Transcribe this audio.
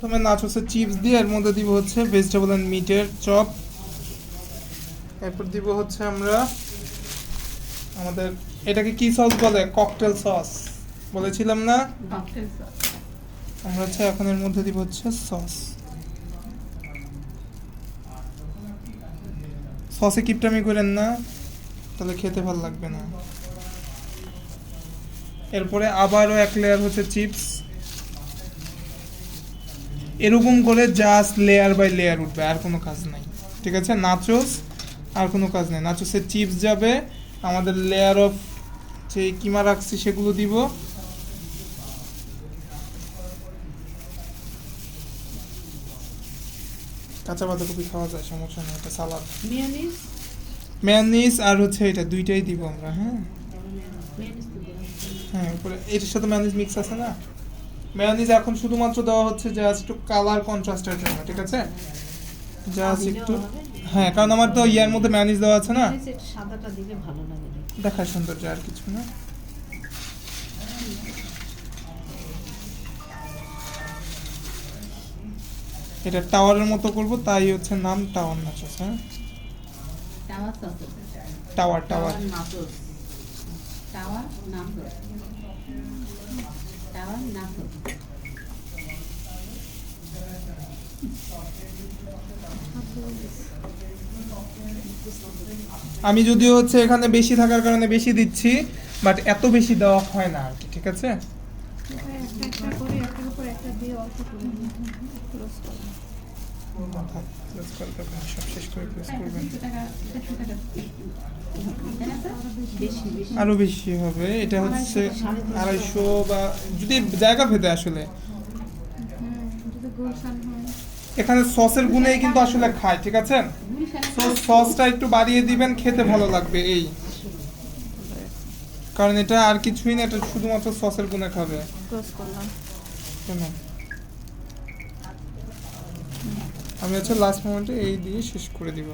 প্রথমে নাচোসের চিপস দিয়ে এর মধ্যে দিব হচ্ছে ভেজিটেবল অ্যান্ড মিটের চপ। এরপর দিব হচ্ছে আমরা আমাদের এটাকে কি সস বলে, ককটেল সস বলেছিলাম না? আমরা হচ্ছে এখন এর মধ্যে দিব হচ্ছে সস। সসে কিপটামি করেন না, তাহলে খেতে ভালো লাগবে না। এরপরে আবারও এক লেয়ার হচ্ছে চিপস। এরকম করে জাস্ট লেয়ার বাই লেয়ার উঠবে, আর কোনো কাজ নাই। ঠিক আছে, নাচোস আর কোনো কাজ নেই। নাচোসের চিপস যাবে, আমাদের লেয়ার অফ যে কিমা রাখছি সেগুলো দিব। কাঁচা বাঁধাকপি খাওয়া যায়, সমস্যা নেই, এটা সালাদ। মেয়োনিজ আর হচ্ছে এটা দুইটাই দিব আমরা। হ্যাঁ হ্যাঁ, উপরে এটার সাথে মেয়োনিজ মিক্স আছে না? মেয়োনিজ এখন শুধুমাত্র দেওয়া হচ্ছে জাস্ট একটু কালার কন্ট্রাস্টের জন্য। ঠিক আছে, জাস্ট একটু। হ্যাঁ, কারণ আমার তো ইয়ার মধ্যে মেয়োনিজ দেওয়া আছে না, সাদাটা দিলে ভালো লাগে। দেখার সৌন্দর্য, আর কিছু না। এটা টাওয়ারের মতো করব, তাই হচ্ছে নাম টাওয়ার নাচোস। হ্যাঁ, tower sauce, tower tower nachos, tower nachos, tower nachos. আমি যদিও হচ্ছে এখানে বেশি থাকার কারণে বেশি দিচ্ছি, বাট এত বেশি দেওয়া হয় না আর কি। ঠিক আছে, সব শেষ করে প্রেস করবেন। আরো বেশি হবে, এটা হচ্ছে 250 বা যদি জায়গা ভেদে আসলে। এখানে সসের গুণেই কিন্তু আসলে খায়। ঠিক আছে, সসটা একটু বাড়িয়ে দিবেন, খেতে ভালো লাগবে এই কারণ এটা আর কিছুই না, এটা শুধুমাত্র সসের গুণে খাবে। কেন আমি হচ্ছে লাস্ট মোমেন্টে এই দিয়ে শেষ করে দিব।